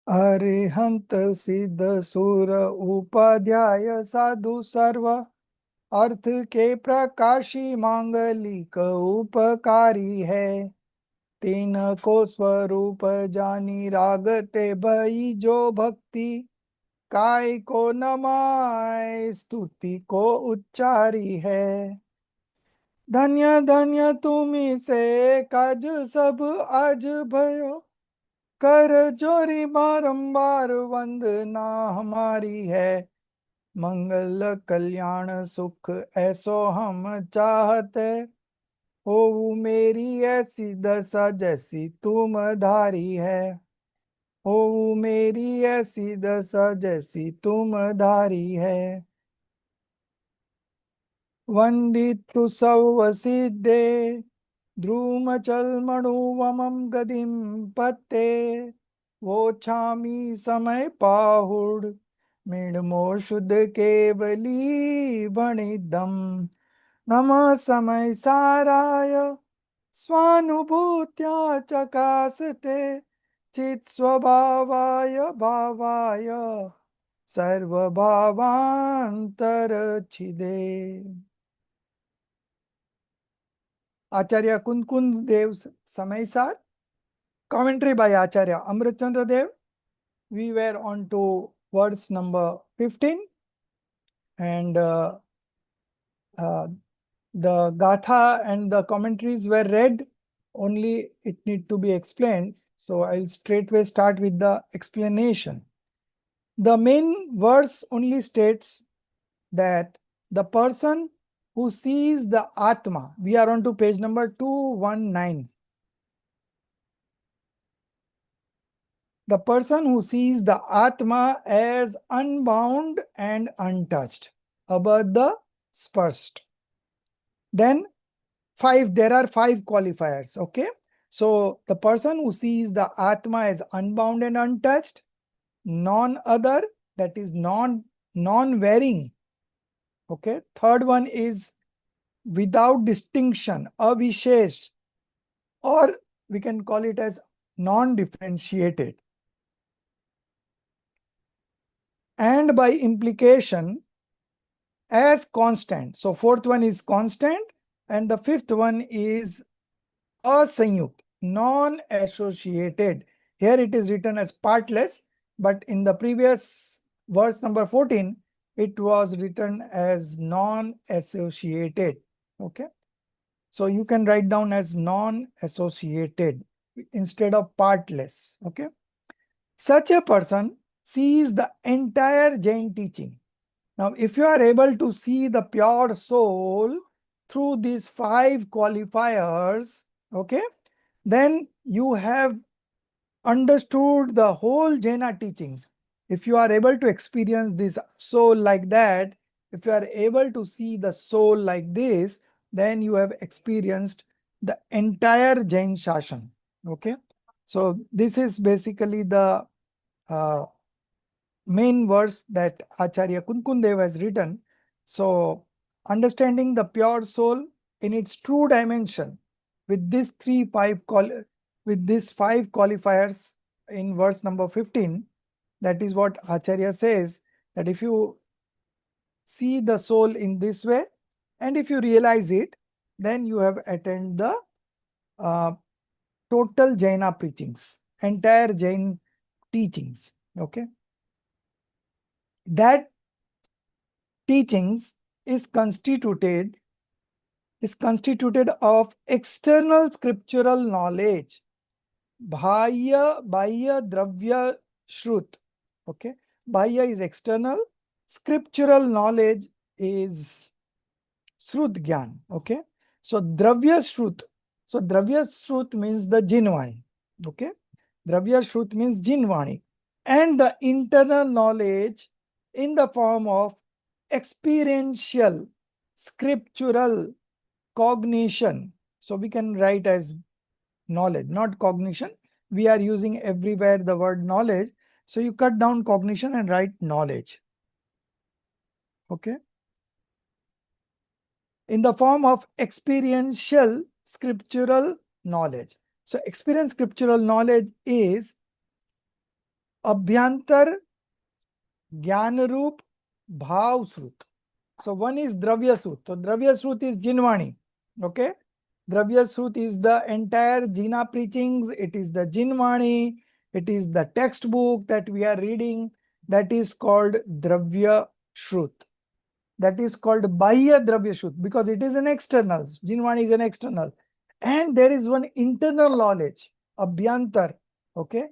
अरिहंत सिद्ध सुर उपाध्याय साधु सर्व अर्थ के प्रकाशी मांगलिक उपकारी है। तीन को स्वरूप जानी रागते भई जो भक्ति काय को नमाय स्तुति को उच्चारी है। धन्य धन्य तुम्ही से काज सब आज भयो कर जोरी बारंबार वंदना हमारी है। मंगल कल्याण सुख ऐसो हम चाहते हो मेरी ऐसी दशा जैसी तुम धारी है। हो मेरी ऐसी दशा जैसी तुम धारी है। वंदितु सौवसिद्धे ध्रुमचल्मणुवमं गदिं पत्ते वोछामि समय पाहुड मिडमो शुद्ध केवली भणिदम। नमः समय साराय स्वानुभूत्या चकासते चित स्वभावाय भावाय सर्वभावांतर छिदे। Acharya Kunkund Dev's Samaysaar, commentary by Acharya Amritchandra Dev. We were on to verse number 15 and the Gatha and the commentaries were read, only it need to be explained. So I'll straightway start with the explanation. The main verse only states that the person who sees the Atma, we are on to page number 219. The person who sees the Atma as unbound and untouched, abadha sparsht. Then there are five qualifiers, okay? So the person who sees the Atma as unbound and untouched, non-other, that is non-varying, okay? Third one is without distinction, avishesh, or we can call it as non-differentiated. And by implication, as constant. So fourth one is constant and the fifth one is asanyukt, non-associated. Here it is written as partless, but in the previous verse number 14, it was written as non-associated. Okay. So you can write down as non-associated instead of partless. Okay. Such a person sees the entire Jain teaching. Now, if you are able to see the pure soul through these five qualifiers, okay, then you have understood the whole Jaina teachings. If you are able to experience this soul like that, if you are able to see the soul like this, then you have experienced the entire Jain Shashan. Okay. So this is basically the main verse that Acharya Kunkundev has written. So understanding the pure soul in its true dimension with these five qualifiers in verse number 15, that is what Acharya says, that if you see the soul in this way and if you realize it, then you have attained the total Jaina preachings, entire Jain teachings. Okay. That teachings is constituted of external scriptural knowledge, bahya dravya shrut. Okay, bahya is external, scriptural knowledge is shrut gyan. Okay, so dravya shrut. So dravya shrut means the jinvani. Okay, dravya shrut means jinvani, and the internal knowledge in the form of experiential scriptural cognition. So we can write as knowledge, not cognition. We are using everywhere the word knowledge. So you cut down cognition and write knowledge. Okay. In the form of experiential scriptural knowledge. So experience scriptural knowledge is Abhyantar, Jnana Roop, Bhav Srut. So one is Dravya Srut. So Dravya Srut is Jinvani. Okay. Dravya Srut is the entire Jina preachings. It is the Jinvani. It is the textbook that we are reading. That is called Dravya Shrut. That is called Bahya Dravya Shrut because it is an external. Jinvani is an external. And there is one internal knowledge, Abhyantar. Okay.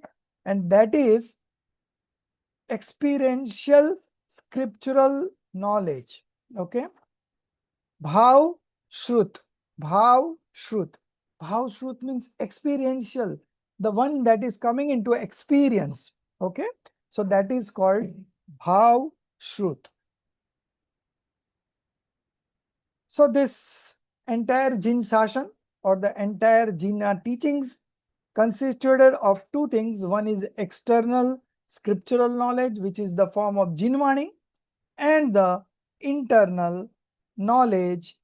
And that is experiential scriptural knowledge. Okay. Bhav Shrut. Bhav Shrut. Bhav Shrut means experiential. The one that is coming into experience. Okay. So that is called Bhav Shrut. So this entire Jin Sashan or the entire Jina teachings consisted of two things. One is external scriptural knowledge, which is the form of Jinvani, and the internal knowledge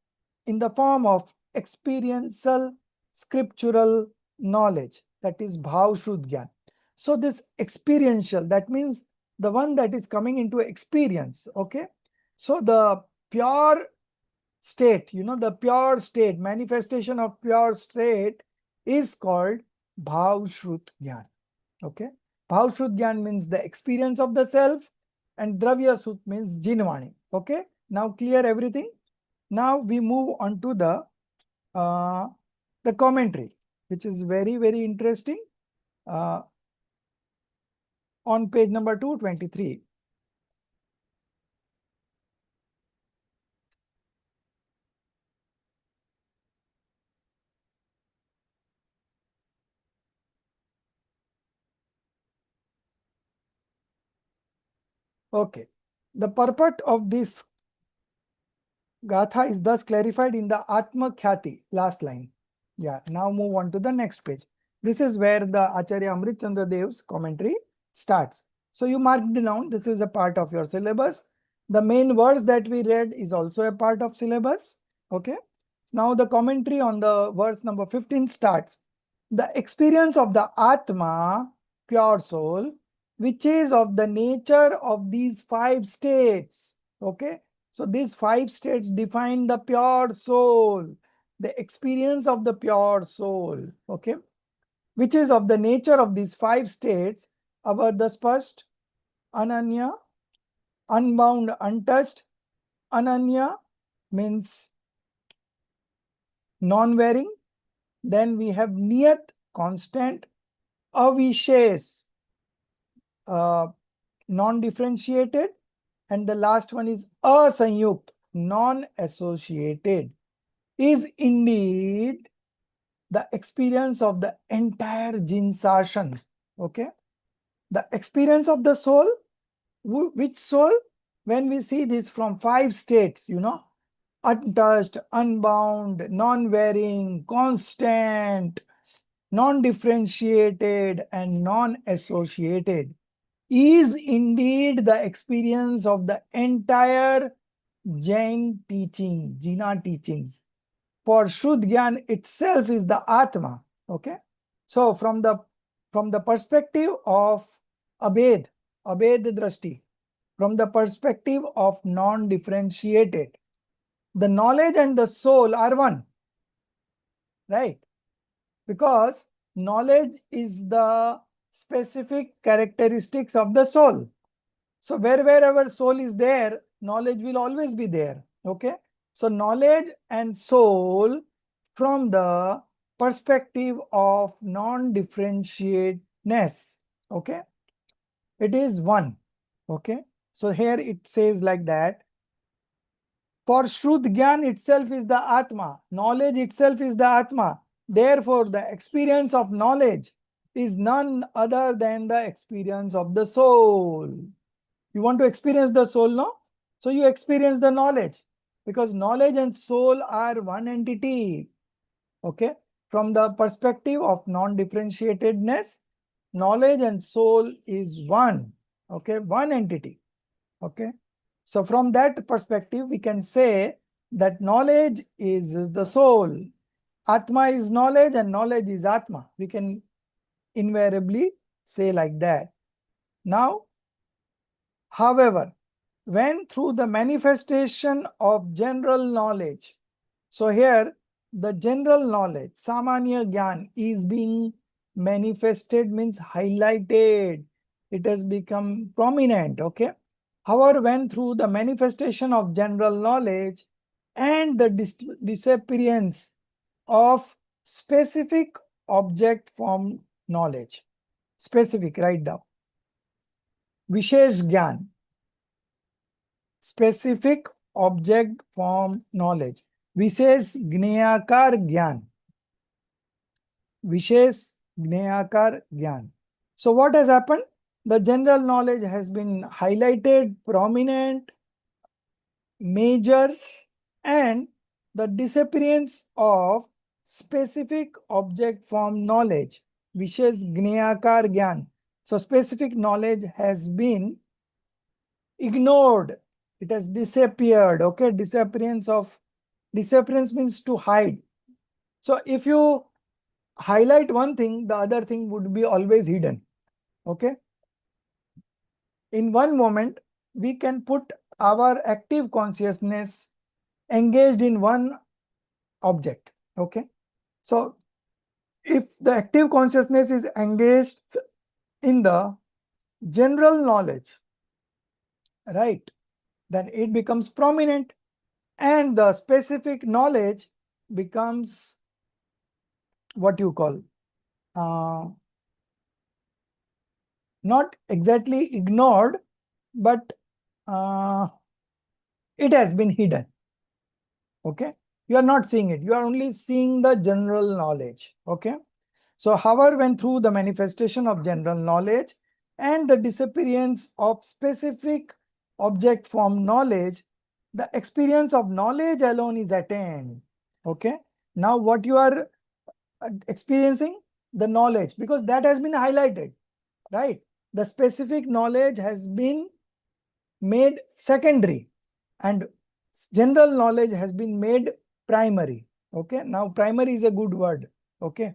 in the form of experiential scriptural knowledge, that is Bhav Shuddh Gyan. So this experiential, that means the one that is coming into experience. Okay. So the pure state, the pure state, manifestation of pure state is called Bhav Shrut Gyan. Okay. Bhav Shrut Gyan means the experience of the self, and Dravya Sut means Jinvani. Okay. Now clear everything. Now we move on to the commentary, which is very, very interesting. On page number 223. Okay. The purport of this Gatha is thus clarified in the Atma Khyati, last line. Yeah, now move on to the next page. This is where the Acharya Amrit Chandra Dev's commentary starts. So you mark it down. This is a part of your syllabus. The main verse that we read is also a part of syllabus. Okay. Now the commentary on the verse number 15 starts. The experience of the Atma, pure soul, which is of the nature of these five states. Okay. So these five states define the pure soul, the experience of the pure soul, okay, which is of the nature of these five states, Abhadhaspasht, Ananya, unbound, untouched. Ananya means non-varying. Then we have Niyat, constant, Avishes, non-differentiated. And the last one is Asanyukt, non-associated, is indeed the experience of the entire Jinsashan. Okay. The experience of the soul. Which soul? When we see this from five states, untouched, unbound, non-varying, constant, non-differentiated, and non-associated, is indeed the experience of the entire Jain teaching, Jina teachings. For Shuddh Gyan itself is the Atma. Okay. So from the perspective of Abhed Drashti, from the perspective of non-differentiated, the knowledge and the soul are one. Right? Because knowledge is the specific characteristics of the soul. So wherever soul is there, knowledge will always be there. Okay. So knowledge and soul from the perspective of non-differentiateness. Okay. It is one. Okay. So here it says like that. For Shrut Gyan itself is the Atma. Knowledge itself is the Atma. Therefore, the experience of knowledge is none other than the experience of the soul. You want to experience the soul, no? So you experience the knowledge, because knowledge and soul are one entity. Okay. From the perspective of non-differentiatedness, knowledge and soul is one. Okay. One entity. Okay. So from that perspective, we can say that knowledge is the soul. Atma is knowledge and knowledge is Atma. We can invariably say like that. Now, however, when through the manifestation of general knowledge, so here the general knowledge, Samanya Gyan, is being manifested, means highlighted. It has become prominent, okay? However, when through the manifestation of general knowledge and the disappearance of specific object form knowledge, specific, write down, Vishesh Gyan, specific object form knowledge, विशेष ज्ञेयाकार ज्ञान, विशेष ज्ञेयाकार ज्ञान. So what has happened? The general knowledge has been highlighted, prominent, major, and the disappearance of specific object form knowledge, विशेष ज्ञेयाकार ज्ञान. So specific knowledge has been ignored. It has disappeared. Okay, disappearance means to hide. So if you highlight one thing, the other thing would be always hidden. Okay. In one moment, we can put our active consciousness engaged in one object. Okay. So if the active consciousness is engaged in the general knowledge, right, then it becomes prominent, and the specific knowledge becomes what you call not exactly ignored, but it has been hidden. Okay, you are not seeing it, you are only seeing the general knowledge. Okay, so however, when through the manifestation of general knowledge and the disappearance of specific object form knowledge, the experience of knowledge alone is attained. Okay, now what you are experiencing? The knowledge, because that has been highlighted, right? The specific knowledge has been made secondary and general knowledge has been made primary. Okay, now primary is a good word. Okay,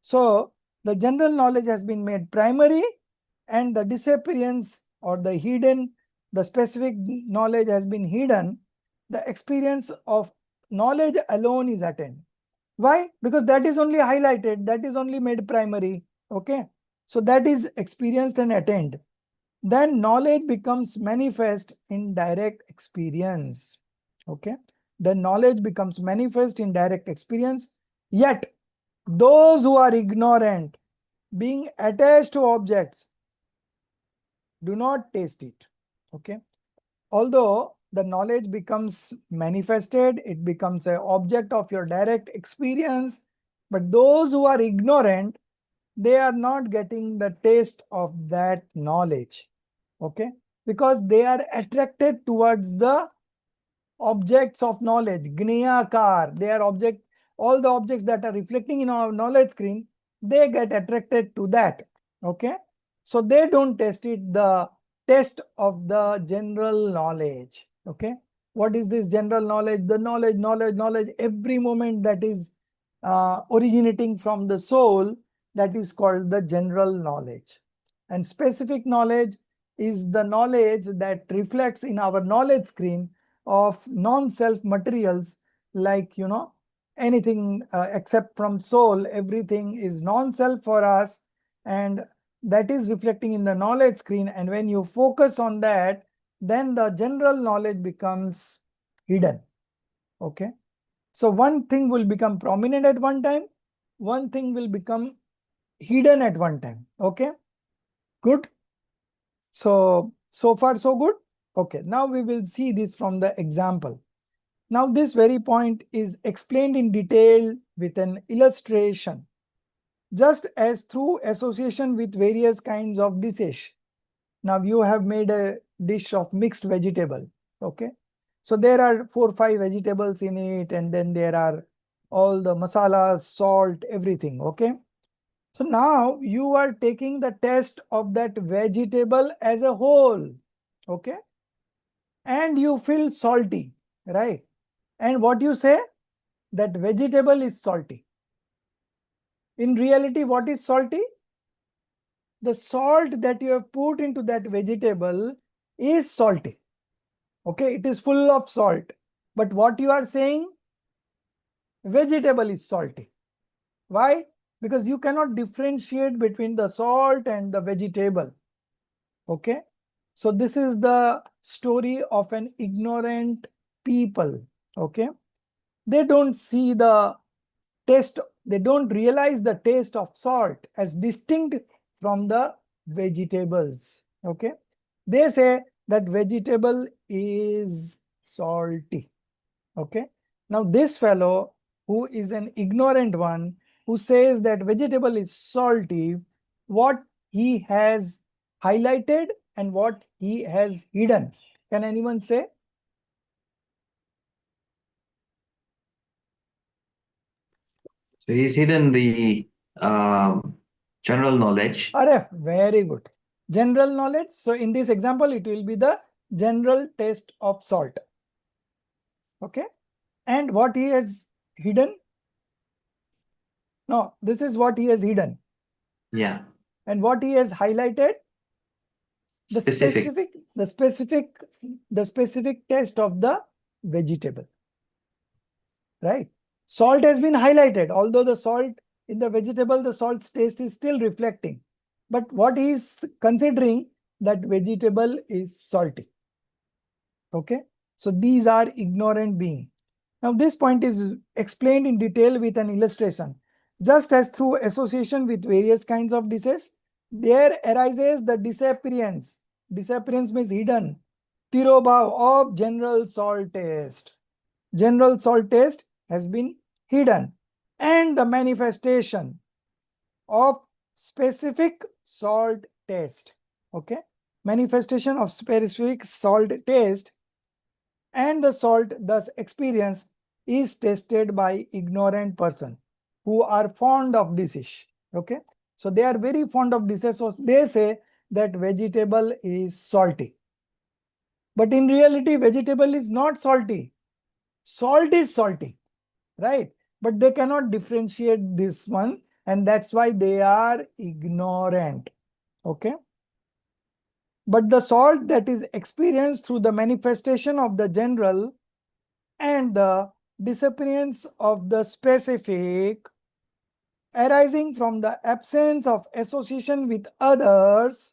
so the general knowledge has been made primary, and the disappearance or the hidden, the specific knowledge has been hidden. The experience of knowledge alone is attained. Why? Because that is only highlighted, that is only made primary. Okay, so that is experienced and attained. Then knowledge becomes manifest in direct experience. Okay, then knowledge becomes manifest in direct experience. Yet those who are ignorant, being attached to objects, do not taste it. Okay, although the knowledge becomes manifested, it becomes an object of your direct experience, but those who are ignorant, they are not getting the taste of that knowledge. Okay, because they are attracted towards the objects of knowledge, gneyakar. They are object, all the objects that are reflecting in our knowledge screen, they get attracted to that. Okay, so they don't taste it, the taste of the general knowledge. Okay, what is this general knowledge? The knowledge every moment that is originating from the soul, that is called the general knowledge. And specific knowledge is the knowledge that reflects in our knowledge screen of non-self materials, like, you know, anything except from soul, everything is non-self for us, and that is reflecting in the knowledge screen. And when you focus on that, then the general knowledge becomes hidden. Okay, so one thing will become prominent at one time, one thing will become hidden at one time. Okay, good. So far so good. Okay, now we will see this from the example. Now this very point is explained in detail with an illustration, just as through association with various kinds of dishes. Now you have made a dish of mixed vegetable. Okay, so there are 4-5 vegetables in it, and then there are all the masalas, salt, everything. Okay, so now you are taking the taste of that vegetable as a whole. Okay, and you feel salty, right? And what you say? That vegetable is salty. In reality, what is salty? the salt that you have put into that vegetable is salty. Okay, it is full of salt. But what you are saying, vegetable is salty. Why? Because you cannot differentiate between the salt and the vegetable. Okay, so this is the story of an ignorant people. Okay, they don't see the taste, they don't realize the taste of salt as distinct from the vegetables. Okay, they say that vegetable is salty. Okay, now this fellow who is an ignorant one, who says that vegetable is salty, what he has highlighted and what he has hidden, can anyone say? So he's hidden the general knowledge. Very good. General knowledge. So in this example, it will be the general taste of salt. Okay. And what he has hidden? No, this is what he has hidden. Yeah. And what he has highlighted? The Specific. specific taste of the vegetable. Right. Salt has been highlighted, although the salt in the vegetable, the salt's taste is still reflecting. But what he is considering, that vegetable is salty. Okay, so these are ignorant beings. Now this point is explained in detail with an illustration. Just as through association with various kinds of disease, there arises the disappearance. Disappearance means hidden. Tirobhav of general salt taste. General salt taste has been hidden. And the manifestation of specific salt taste. Okay, manifestation of specific salt taste and the salt thus experienced is tasted by ignorant person who are fond of dish. Okay, so they are very fond of dishes, so they say that vegetable is salty. But in reality, vegetable is not salty. Salt is salty, right? But they cannot differentiate this one, and that's why they are ignorant. Okay, but the salt that is experienced through the manifestation of the general and the disappearance of the specific arising from the absence of association with others,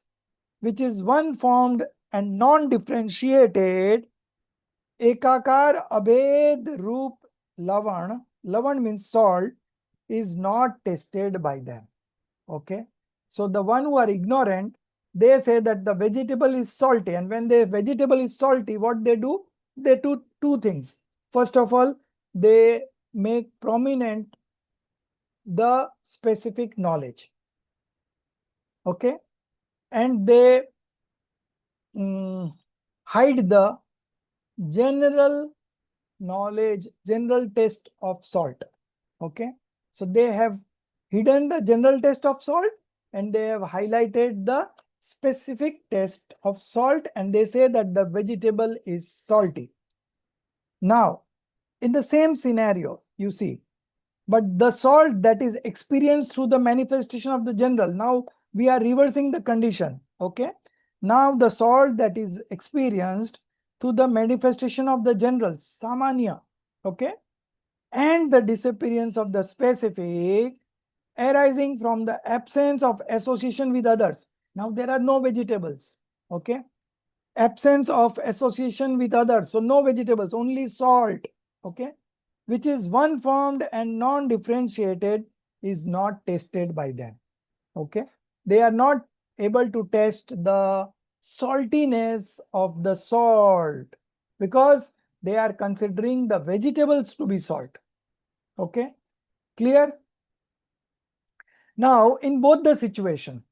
which is one formed and non-differentiated, ekakar abhed roop lavan, lavan means salt, is not tasted by them. Okay, so the one who are ignorant, they say that the vegetable is salty, and when the vegetable is salty, what they do? They do two things. First of all, they make prominent the specific knowledge. Okay, and they hide the general knowledge, general taste of salt. Okay, so they have hidden the general taste of salt and they have highlighted the specific taste of salt, and they say that the vegetable is salty. Now, in the same scenario, you see, but the salt that is experienced through the manifestation of the general, now we are reversing the condition. Okay, now the salt that is experienced through the manifestation of the general, samanya, okay, and the disappearance of the specific arising from the absence of association with others. Now there are no vegetables. Okay, absence of association with others, so no vegetables, only salt. Okay, which is one formed and non-differentiated, is not tasted by them. Okay, they are not able to taste the saltiness of the salt because they are considering the vegetables to be salt. Okay, clear? Now in both the situation,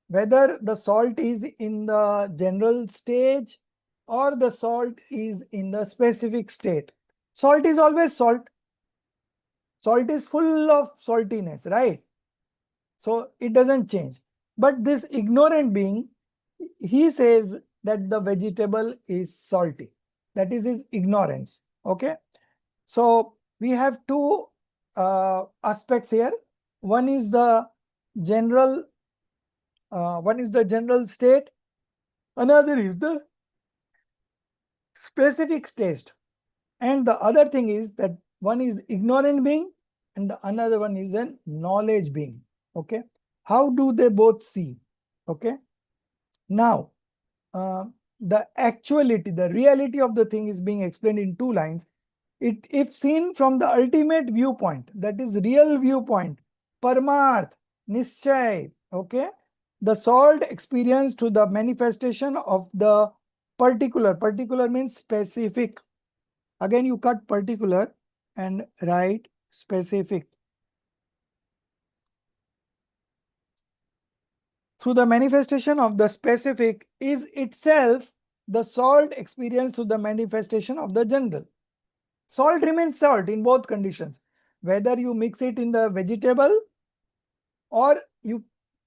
whether the salt is in the general stage or the salt is in the specific state, salt is always salt. Salt is full of saltiness, right? So it doesn't change. But this ignorant being, he says that the vegetable is salty. That is his ignorance. Okay. So we have two aspects here. One is the general one is the general state, another is the specific state, and the other thing is that one is ignorant being and the another one is a knowledge being. Okay, how do they both see? Okay, now the actuality, the reality of the thing is being explained in two lines. If seen from the ultimate viewpoint, that is real viewpoint, Paramarth, Nischay, okay, the solved experience to the manifestation of the particular means specific. Again, you cut particular and write specific. Through the manifestation of the specific is itself the solved experience to the manifestation of the general. Salt remains salt in both conditions, whether you mix it in the vegetable or you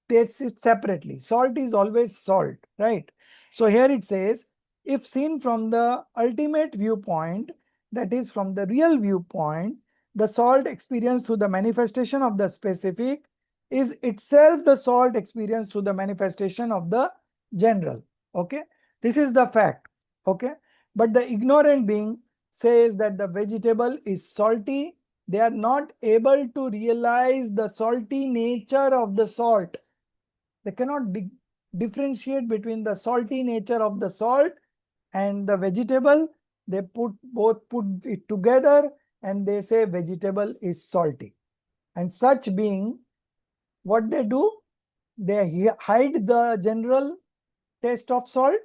taste it separately. Salt is always salt, right? So here it says, if seen from the ultimate viewpoint, that is from the real viewpoint, the salt experience through the manifestation of the specific is itself the salt experience through the manifestation of the general. Okay, this is the fact. Okay, but the ignorant being says that the vegetable is salty. They are not able to realize the salty nature of the salt. They cannot differentiate between the salty nature of the salt and the vegetable. They both put it together and they say vegetable is salty. And such being, what they do? They hide the general taste of salt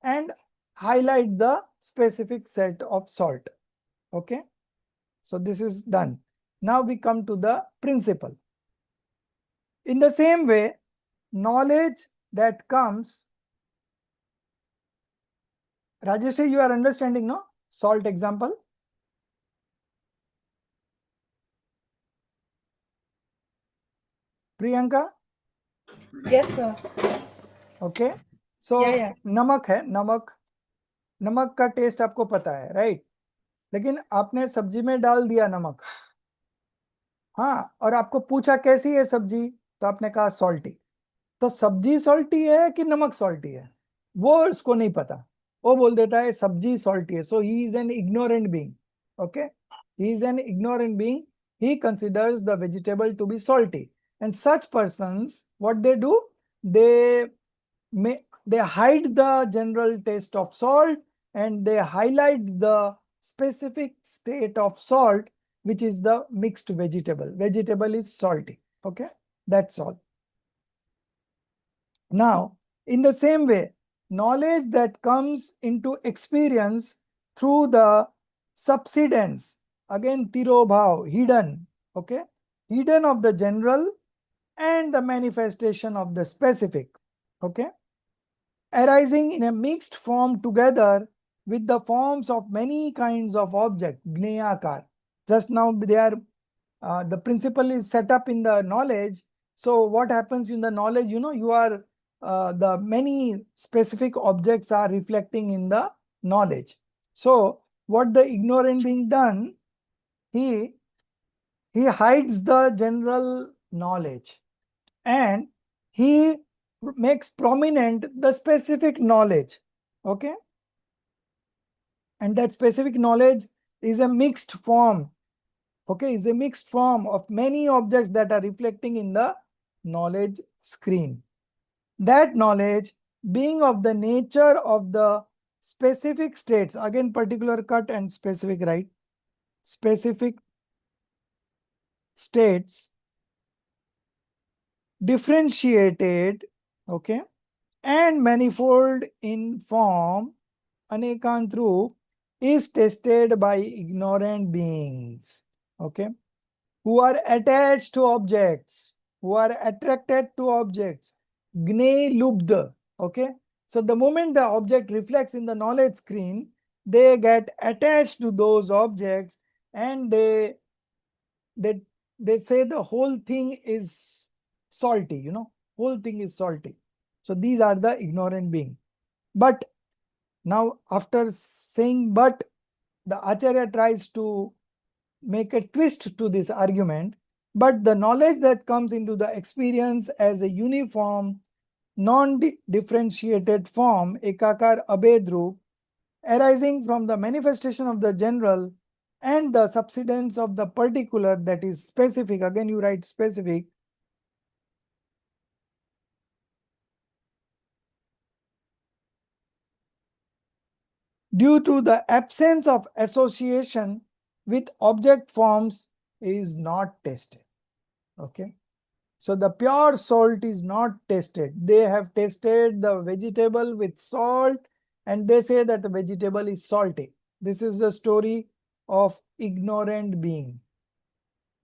and highlight the specific set of salt. Okay. So this is done. Now we come to the principle. In the same way, knowledge that comes, Rajeshri, you are understanding, no? Salt example. Priyanka? Yes, sir. Okay. So Yeah. नमक है, नमक का test आपको पता है, right? लेकिन आपने सब्जी में डाल दिया नमक, हाँ, और आपको पूछा कैसी है सब्जी, तो आपने कहा सॉल्टी। तो सब्जी सॉल्टी है कि नमक सॉल्टी है, वो उसको नहीं पता, वो बोल देता है सब्जी सॉल्टी है। So he is an ignorant being. Okay, he is an ignorant being, he considers the vegetable to be salty, and such persons, what they do, they hide the general taste of salt and they highlight the specific state of salt, which is the mixed vegetable is salty. Okay, that's all. Now, in the same way, knowledge that comes into experience through the subsidence, again tirobhav, hidden, okay, hidden of the general and the manifestation of the specific, okay, arising in a mixed form together with the forms of many kinds of object, gneyakar. Just now they are, the principle is set up in the knowledge. So what happens in the knowledge, you are, the many specific objects are reflecting in the knowledge. So what the ignorant being done, he hides the general knowledge and he makes prominent the specific knowledge. Okay, and that specific knowledge is a mixed form. Okay, is a mixed form of many objects that are reflecting in the knowledge screen. That knowledge being of the nature of the specific states, again particular cut and specific, right? Specific states differentiated, okay, and manifold in form, anekant roop, is tested by ignorant beings, okay, who are attached to objects, who are attracted to objects, gne lubd, okay. So the moment the object reflects in the knowledge screen, they get attached to those objects and they say the whole thing is salty, whole thing is salty. So these are the ignorant being. But now after saying but, the Acharya tries to make a twist to this argument. But the knowledge that comes into the experience as a uniform non-differentiated form, ekakar abhed roop, arising from the manifestation of the general and the subsidence of the particular, that is specific. Again, you write specific. Due to the absence of association with object forms is not tested. Okay. So the pure salt is not tested. They have tested the vegetable with salt and they say that the vegetable is salty. This is the story of ignorant being.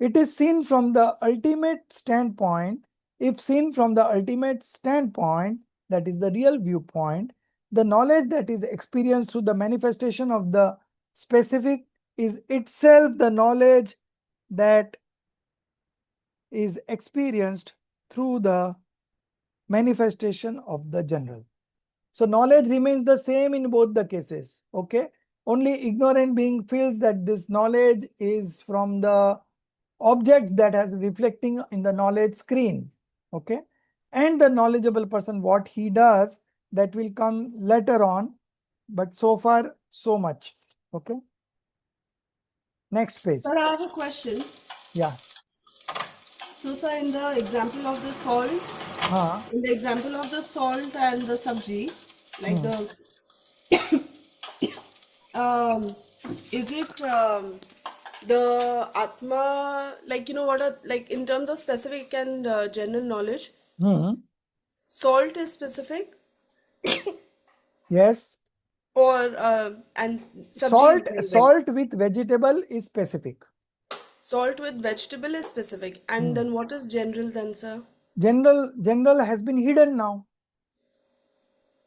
It is seen from the ultimate standpoint. If seen from the ultimate standpoint, that is the real viewpoint, the knowledge that is experienced through the manifestation of the specific is itself the knowledge that is experienced through the manifestation of the general. So knowledge remains the same in both the cases. Okay. Only ignorant being feels that this knowledge is from the objects that has reflecting in the knowledge screen. Okay. And the knowledgeable person, what he does, that will come later on. But so far, so much. Okay. Next page. Sir, I have a question. Yeah. So, sir, in the example of the salt, in the example of the salt and the sabji, like is it the Atma, like, you know, what are, like, in terms of specific and general knowledge, salt is specific Yes. or, and sabji is general? Salt with vegetable is specific. Salt with vegetable is specific. And then what is general then, sir? General has been hidden now.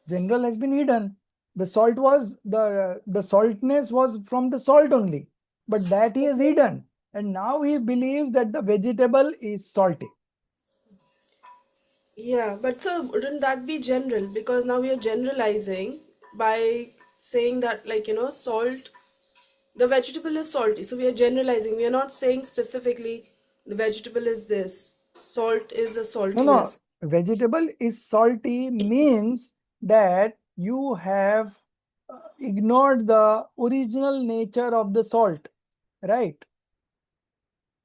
General has been hidden. The salt was the saltness was from the salt only, but that he has hidden, and now he believes that the vegetable is salty. Yeah, but sir, wouldn't that be general? Because now we are generalizing by saying that, like, you know, salt, the vegetable is salty. So we are generalizing. We are not saying specifically the vegetable is this, salt is a saltiness. No, vegetable is salty means that you have ignored the original nature of the salt, right?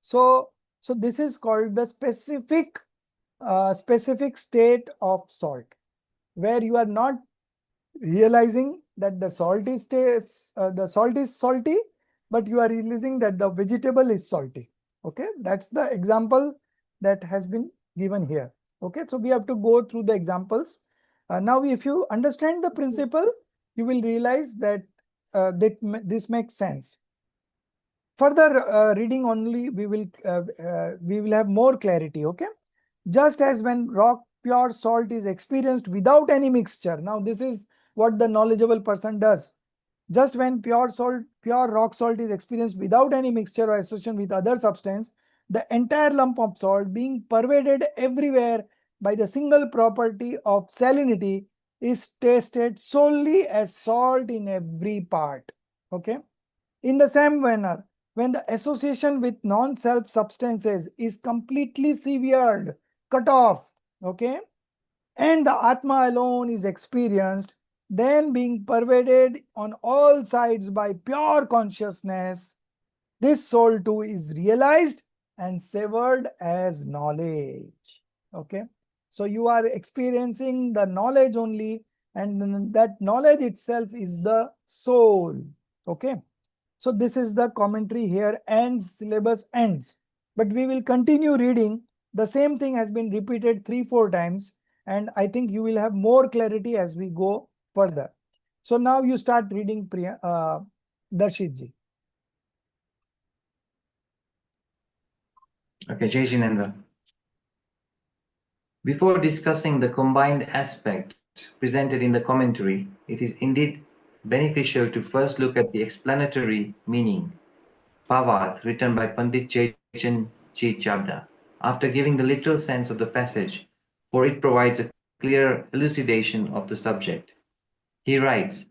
So this is called the specific state of salt, where you are not realizing that the salt is salty, but you are realizing that the vegetable is salty. Okay, that's the example that has been given here. Okay, so we have to go through the examples. Now, if you understand the principle, you will realize that this makes sense. Further reading only, we will have more clarity. Okay, just as when pure salt is experienced without any mixture. Now, this is what the knowledgeable person does. Just when pure rock salt is experienced without any mixture or association with other substance, the entire lump of salt being pervaded everywhere by the single property of salinity is tasted solely as salt in every part. Okay. In the same manner, when the association with non-self substances is completely severed, cut off, okay, and the Atma alone is experienced, then being pervaded on all sides by pure consciousness, this soul too is realized and severed as knowledge. Okay, so you are experiencing the knowledge only, and that knowledge itself is the soul. Okay, so this is the commentary here, and syllabus ends. But we will continue reading. The same thing has been repeated 3-4 times, and I think you will have more clarity as we go further. So now you start reading, Darshit ji. Okay, Jai Jinendra. Before discussing the combined aspect presented in the commentary, it is indeed beneficial to first look at the explanatory meaning, Bhavat, written by Pandit Chechen Chi Chabda, after giving the literal sense of the passage, for it provides a clear elucidation of the subject. He writes,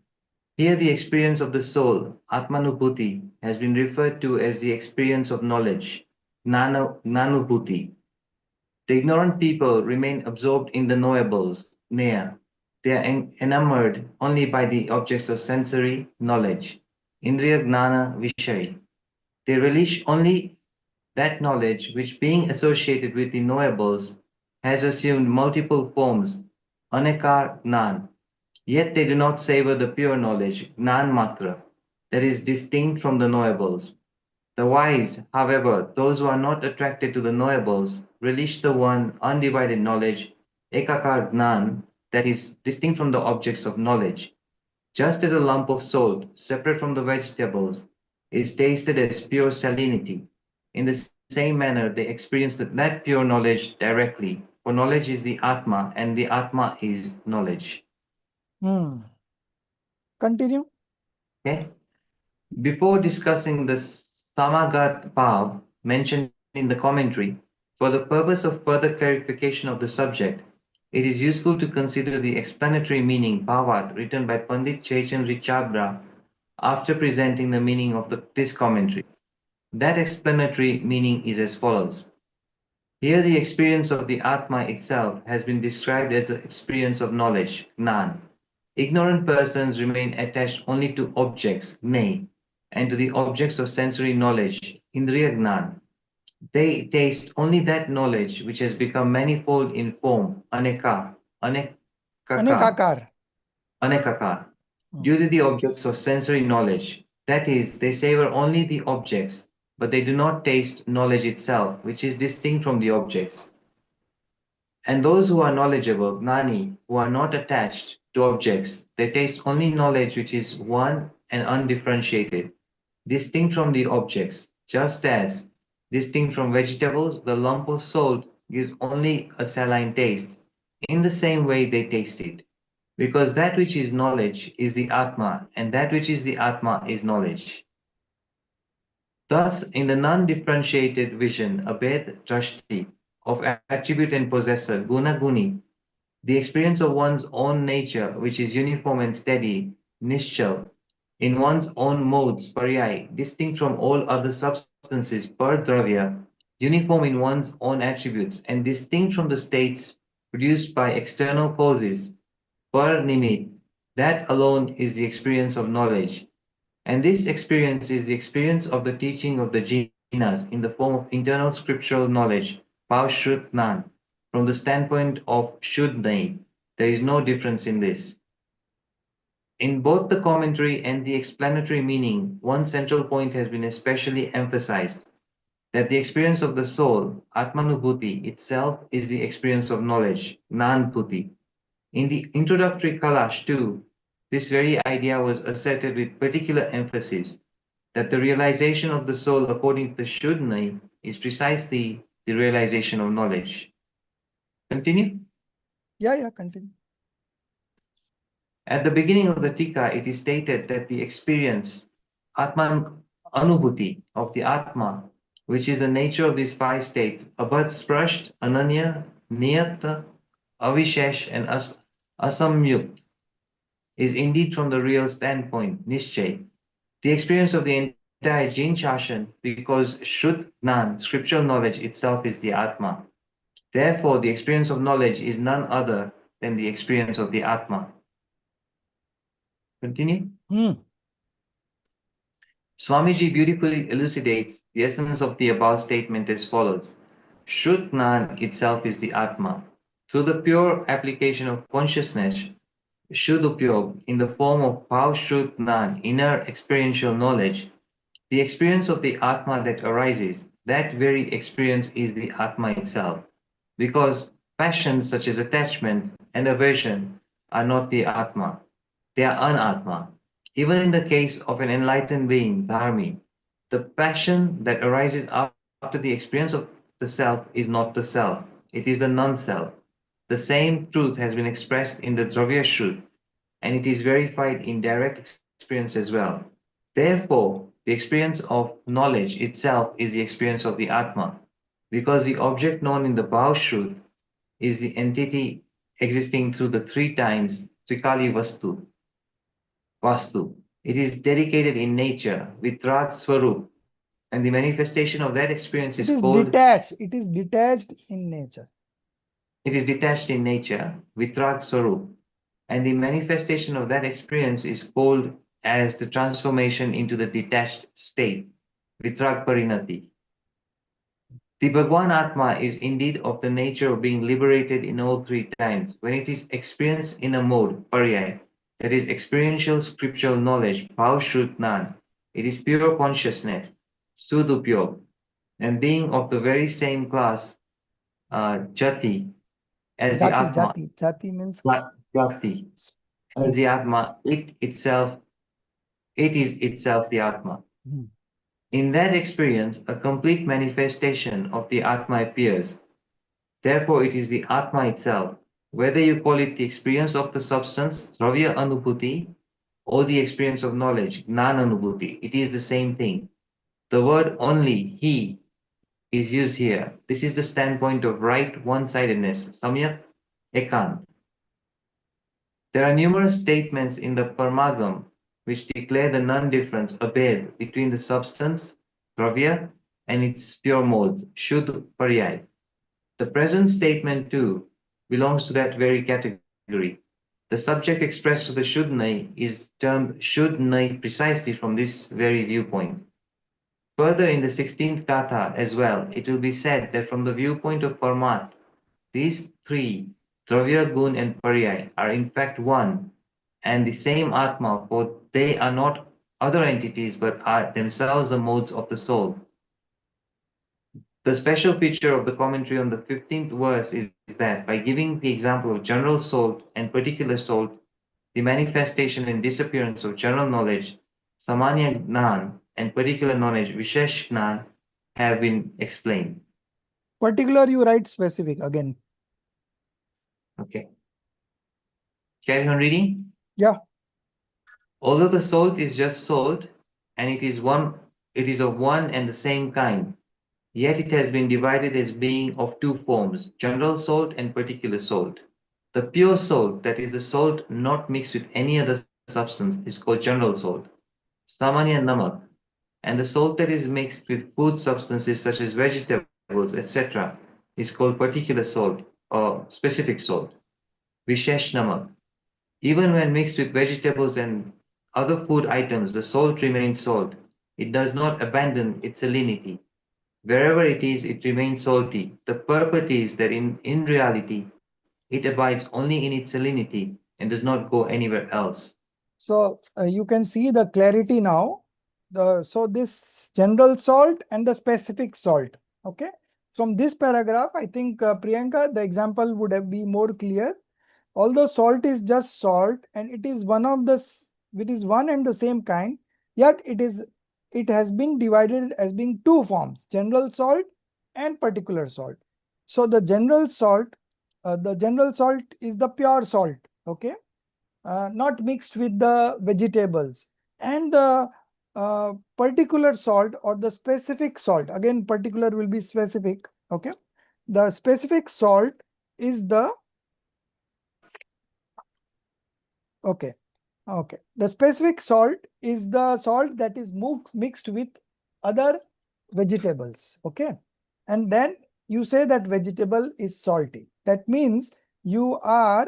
here the experience of the soul, Atmanubhuti, has been referred to as the experience of knowledge, Gnanubhuti. The ignorant people remain absorbed in the knowables, Neya. They are enamored only by the objects of sensory knowledge. Indriya Gnana Vishay. They relish only that knowledge which, being associated with the knowables, has assumed multiple forms, anekar gnan. Yet they do not savor the pure knowledge, gnan matra, that is distinct from the knowables. The wise, however, those who are not attracted to the knowables, relish the one undivided knowledge, ekakar gnan, that is distinct from the objects of knowledge. Just as a lump of salt, separate from the vegetables, is tasted as pure salinity, in the same manner they experience that pure knowledge directly, for knowledge is the Atma, and the Atma is knowledge. Continue. Okay? Before discussing the Samagat Bhav mentioned in the commentary, for the purpose of further clarification of the subject, it is useful to consider the explanatory meaning Bhavat written by Pandit Chaitanya Chabra after presenting the meaning of this commentary. That explanatory meaning is as follows. Here the experience of the Atma itself has been described as the experience of knowledge, Gnan. Ignorant persons remain attached only to objects, Gnay, and to the objects of sensory knowledge, Indriya Gnan. They taste only that knowledge which has become manifold in form, Anekakar, Anekakar. due to the objects of sensory knowledge. That is, they savor only the objects, but they do not taste knowledge itself, which is distinct from the objects. And those who are knowledgeable, Gnani, who are not attached to objects, they taste only knowledge which is one and undifferentiated, distinct from the objects, just as, distinct from vegetables, the lump of salt gives only a saline taste. In the same way they taste it, because that which is knowledge is the Atma, and that which is the Atma is knowledge. Thus, in the non-differentiated vision, Abhed Drashti, of attribute and possessor, Guna Guni, the experience of one's own nature, which is uniform and steady, Nishchal, in one's own modes, Paryay, distinct from all other substances, Pardravya, uniform in one's own attributes, and distinct from the states produced by external causes, Parnimit, that alone is the experience of knowledge. And this experience is the experience of the teaching of the jinas in the form of internal scriptural knowledge, Paushrut Nan. From the standpoint of Shuddhai, there is no difference in this. In both the commentary and the explanatory meaning, one central point has been especially emphasized, that the experience of the soul, Atmanubhuti, itself is the experience of knowledge, Gnanbhuti. In the introductory Kalash too, this very idea was asserted with particular emphasis, that the realization of the soul according to the Shuddhai is precisely the realization of knowledge. Continue? Yeah, continue. At the beginning of the Tika, it is stated that the experience, Atman Anubhuti, of the Atma, which is the nature of these five states, Abhat Sprasht, Ananya, Niyat, Avishesh, and Asamyukt, is indeed from the real standpoint, Nishchay, the experience of the entire Jin Shashan, because Shuddh Gnan, scriptural knowledge itself, is the Atma. Therefore, the experience of knowledge is none other than the experience of the Atma. Continue. Swamiji beautifully elucidates the essence of the above statement as follows. Shuddh Gnan itself is the Atma. Through the pure application of consciousness, Shuddh Upyog, in the form of Bhav Shuddh Gnan, inner experiential knowledge, the experience of the Atma that arises, that very experience is the Atma itself. Because passions such as attachment and aversion are not the Atma. They are anatma. Even in the case of an enlightened being, dharmi, the passion that arises after the experience of the self is not the self, it is the non-self. The same truth has been expressed in the Dravya Shrut, and it is verified in direct experience as well. Therefore, the experience of knowledge itself is the experience of the Atma, because the object known in the Bhav Shrut is the entity existing through the three times Trikali Vastu. It is dedicated in nature with Rag Swarup, and the manifestation of that experience is called detached. It is detached in nature. It is detached in nature, Vitrag Swarup, and the manifestation of that experience is called as the transformation into the detached state, Vitrag Parinati. The Bhagwan Atma is indeed of the nature of being liberated in all three times, when it is experienced in a mode, Paryay, that is experiential scriptural knowledge, Bhav Shrutnan. It is pure consciousness, Sudupyog, and being of the very same class, Jati, as the Jati, Atma, jati. Jati means Jati, as the Atma, it is itself the Atma. Hmm. In that experience, a complete manifestation of the Atma appears. Therefore, it is the Atma itself. Whether you call it the experience of the substance, Dravya Anubhuti, or the experience of knowledge, Gnan Anubhuti, it is the same thing. The word only, he, is used here. This is the standpoint of right one-sidedness, Samyak Ekant. There are numerous statements in the Parmagam which declare the non-difference, abhed, between the substance, Dravya, and its pure modes, Shuddh Paryay. The present statement, too, belongs to that very category. The subject expressed to the Shuddhnai is termed Shuddhnai precisely from this very viewpoint. Further, in the 16th Katha as well, it will be said that from the viewpoint of Paramat, these three, Dravya, Gun, and Paryay, are in fact one and the same Atma, for they are not other entities but are themselves the modes of the soul. The special feature of the commentary on the 15th verse is that by giving the example of general salt and particular salt, the manifestation and disappearance of general knowledge, Samanya Gnan, and particular knowledge, Vishesh Gnan, have been explained. Particular, you write specific again. Okay. Carry on reading. Yeah. Although the salt is just salt, and it is of one and the same kind, yet it has been divided as being of two forms, general salt and particular salt. The pure salt, that is the salt not mixed with any other substance, is called general salt, Samanya Namak, and the salt that is mixed with food substances such as vegetables, etc., is called particular salt or specific salt, Vishesh Namak. Even when mixed with vegetables and other food items, the salt remains salt. It does not abandon its salinity. Wherever it is, it remains salty. The purport is that in reality, it abides only in its salinity and does not go anywhere else. So you can see the clarity now. So this general salt and the specific salt. Okay. From this paragraph, I think Priyanka, the example would have been more clear. Although salt is just salt and it is one and the same kind, yet it has been divided as being two forms, general salt and particular salt. So the general salt is the pure salt, okay, not mixed with the vegetables. And the particular salt or the specific salt, again particular will be specific, okay. The specific salt is the Okay. Okay. The specific salt is the salt that is mixed with other vegetables. Okay. And then you say that vegetable is salty. That means you are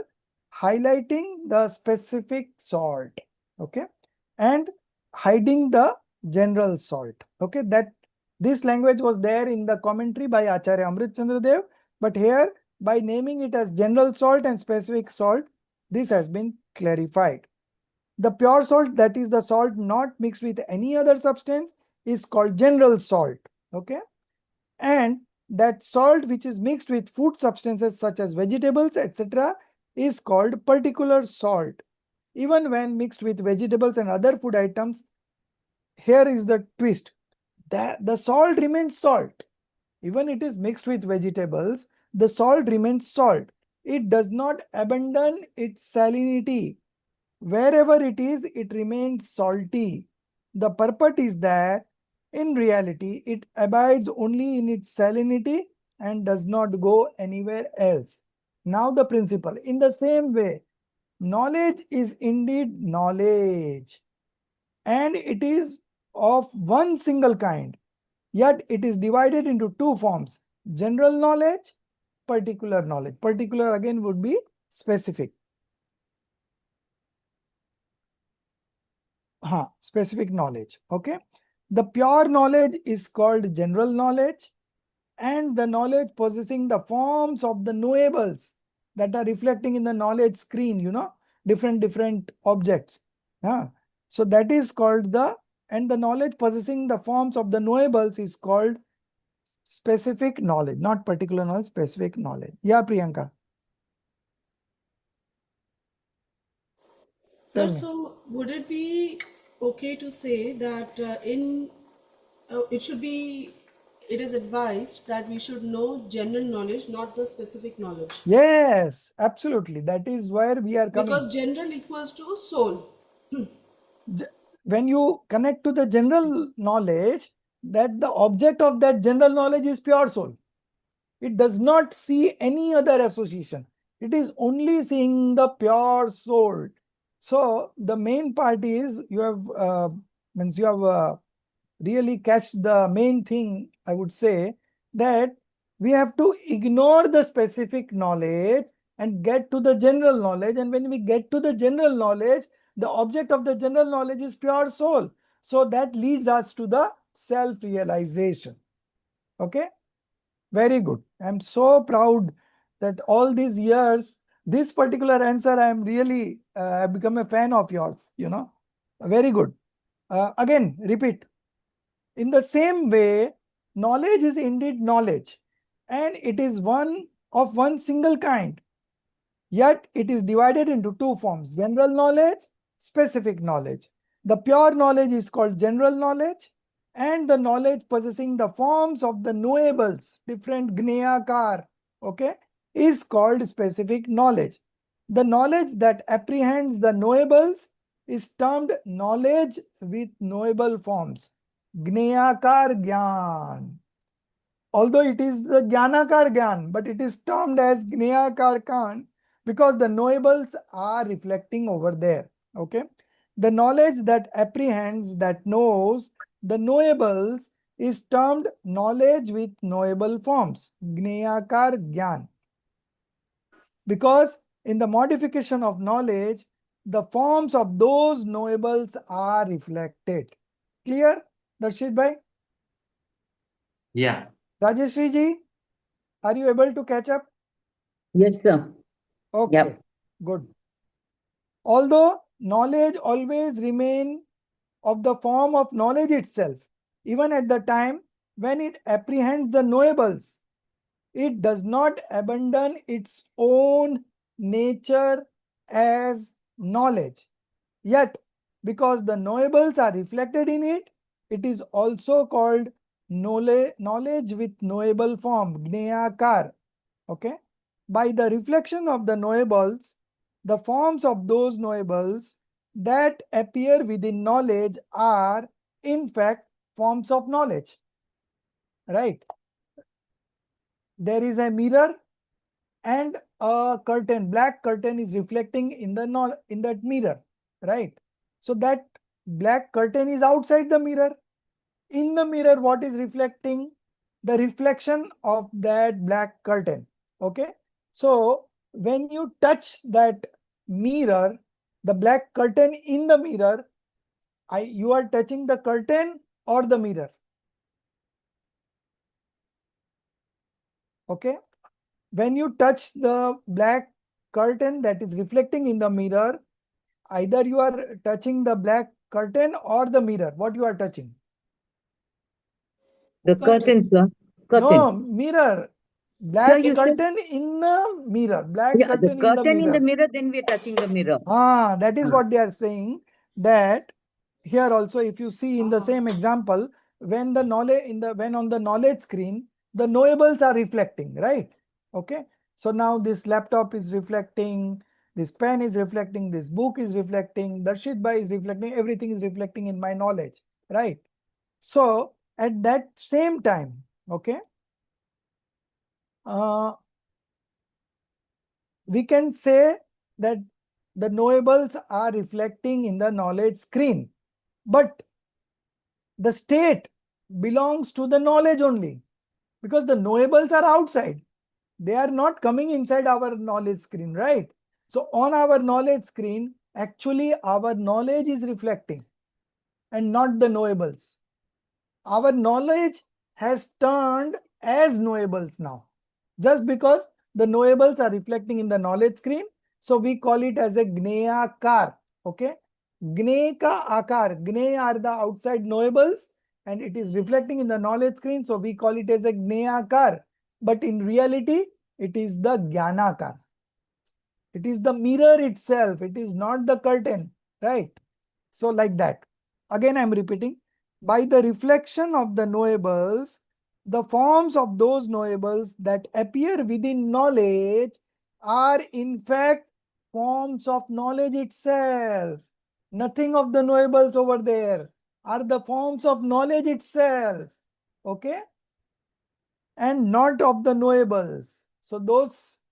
highlighting the specific salt. Okay. And hiding the general salt. Okay. That this language was there in the commentary by Acharya Amrit Chandra Dev. But here, by naming it as general salt and specific salt, this has been clarified. The pure salt, that is the salt not mixed with any other substance, is called general salt. Okay. And that salt which is mixed with food substances such as vegetables, etc., is called particular salt. Even when mixed with vegetables and other food items, here is the twist. That the salt remains salt. Even it is mixed with vegetables, the salt remains salt. It does not abandon its salinity. Wherever it is, it remains salty. The purport is that in reality, it abides only in its salinity and does not go anywhere else. Now the principle. In the same way, knowledge is indeed knowledge, and it is of one single kind. Yet it is divided into two forms, general knowledge particular knowledge. Particular again would be specific. Specific knowledge. Okay. The pure knowledge is called general knowledge, and the knowledge possessing the forms of the knowables that are reflecting in the knowledge screen, different objects. So that is called and the knowledge possessing the forms of the knowables is called specific knowledge, not particular knowledge, specific knowledge. Yeah, Priyanka. Sir, Tell me. so would it be okay to say that it is advised that we should know general knowledge, not the specific knowledge? Yes, absolutely. That is where we are coming. Because general equals to soul. When you connect to the general knowledge, that the object of that general knowledge is pure soul. It does not see any other association. It is only seeing the pure soul. So the main part is you have really catched the main thing. I would say that we have to ignore the specific knowledge and get to the general knowledge. And when we get to the general knowledge, the object of the general knowledge is pure soul. So that leads us to the self-realization. Okay. Very good. I'm so proud that all these years, this particular answer, I am really, I've become a fan of yours, Very good. Again, repeat. In the same way, knowledge is indeed knowledge, and it is one of one single kind. Yet it is divided into two forms: general knowledge, specific knowledge. The pure knowledge is called general knowledge, and the knowledge possessing the forms of the knowables, different gneyakar, okay, is called specific knowledge. The knowledge that apprehends the knowables is termed knowledge with knowable forms. Gneyakar Gyan. Although it is the Jnanakar Gyan, but it is termed as Gneyakar Gyan because the knowables are reflecting over there. Okay. The knowledge that apprehends, that knows the knowables is termed knowledge with knowable forms. Gneyakar Gyan. Because in the modification of knowledge, the forms of those knowables are reflected. Clear, Darshit bhai? Yeah. Rajeshri ji, are you able to catch up? Yes, sir. Okay, Yep. good. Although knowledge always remain of the form of knowledge itself, even at the time when it apprehends the knowables, it does not abandon its own nature as knowledge. Yet, because the knowables are reflected in it, it is also called knowledge with knowable form, gneyakar. Okay. By the reflection of the knowables, the forms of those knowables that appear within knowledge are, in fact, forms of knowledge. Right? There is a mirror and a curtain. Black curtain is reflecting in that mirror. Right? So that black curtain is outside the mirror. In the mirror, what is reflecting? The reflection of that black curtain. Okay. So when you touch that mirror, the black curtain in the mirror, you are touching the curtain or the mirror. Okay. When you touch the black curtain that is reflecting in the mirror, either you are touching the black curtain or the mirror. What you are touching? The curtain, sir. Curtain. No, mirror. Black Sir, you said curtain in the mirror. Black yeah, the curtain in the curtain in the mirror. mirror, then we are touching the mirror. That is what they are saying. That here also, if you see in the same example, when the knowledge when on the knowledge screen, the knowables are reflecting, right? Okay. So now this laptop is reflecting, this pen is reflecting, this book is reflecting, Darshit bhai is reflecting, everything is reflecting in my knowledge, right? So at that same time, okay, we can say that the knowables are reflecting in the knowledge screen, but the state belongs to the knowledge only because the knowables are outside. They are not coming inside our knowledge screen, right? So on our knowledge screen, actually our knowledge is reflecting and not the knowables. Our knowledge has turned as knowables now. Just because the knowables are reflecting in the knowledge screen, so we call it as a gneyakar. Okay? Gney ka akar. Gney are the outside knowables and it is reflecting in the knowledge screen, so we call it as a gneyakar. But in reality, it is the Gyanakar. It is the mirror itself. It is not the curtain, right? So like that. Again, I'm repeating. By the reflection of the knowables, the forms of those knowables that appear within knowledge are in fact forms of knowledge itself. Nothing of the knowables over there are the forms of knowledge itself. Okay? And not of the knowables. So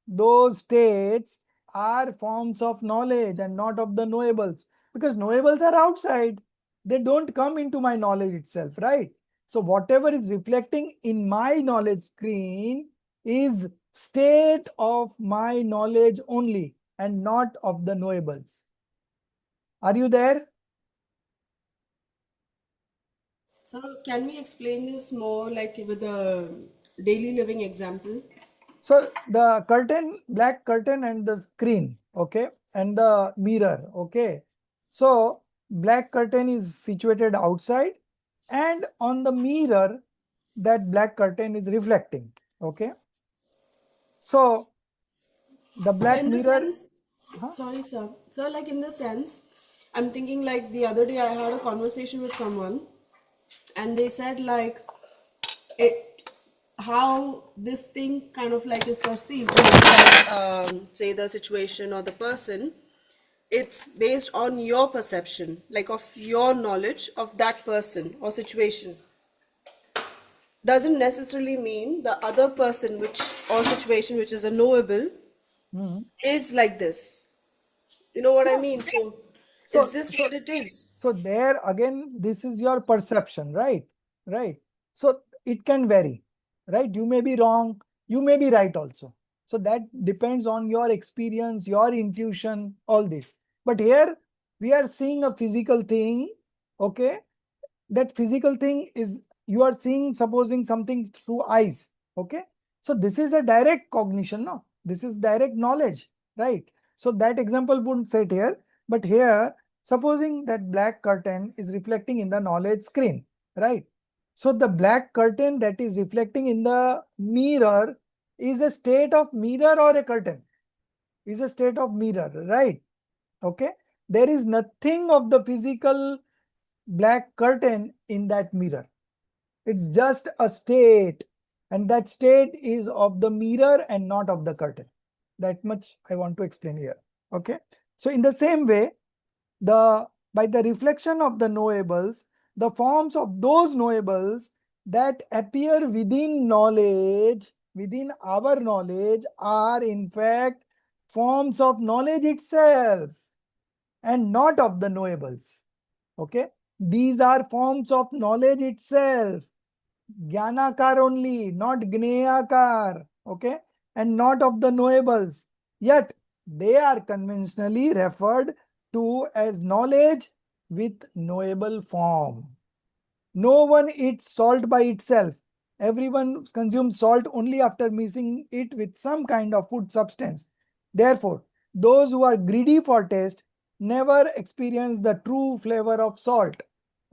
those states are forms of knowledge and not of the knowables, because knowables are outside. They don't come into my knowledge itself, right? So whatever is reflecting in my knowledge screen is state of my knowledge only and not of the knowables. Are you there? So can we explain this more like with a daily living example? So the curtain, black curtain and the screen, okay, and the mirror, okay. So black curtain is situated outside and on the mirror, that black curtain is reflecting, okay. So the So black in the mirror, sense, huh? sorry, sir. So like in the sense, I'm thinking like the other day I had a conversation with someone and they said like it how this thing kind of like is perceived, like, say the situation or the person, it's based on your perception, like of your knowledge of that person or situation. Doesn't necessarily mean the other person which or situation which is a knowable Mhm. is like this. You know what I Yeah. mean? So So is this what it is? So there again, this is your perception, right? Right. So it can vary, right? You may be wrong, you may be right also. So that depends on your experience, your intuition, all this. But here we are seeing a physical thing, okay? That physical thing is, you are seeing, supposing something through eyes, okay? So this is a direct cognition, no? This is direct knowledge, right? So that example wouldn't sit here, but here, supposing that black curtain is reflecting in the knowledge screen, right? So the black curtain that is reflecting in the mirror is a state of mirror, or a curtain is a state of mirror, right? Okay. There is nothing of the physical black curtain in that mirror. It's just a state, and that state is of the mirror and not of the curtain. That much I want to explain here. Okay. So in the same way, by the reflection of the knowables, the forms of those knowables that appear within our knowledge, are in fact forms of knowledge itself and not of the knowables. Okay. These are forms of knowledge itself. Jnanakar only, not Gneyakar, okay, and not of the knowables. Yet they are conventionally referred to as knowledge with knowable form. No one eats salt by itself. Everyone consumes salt only after mixing it with some kind of food substance. Therefore, those who are greedy for taste never experience the true flavor of salt.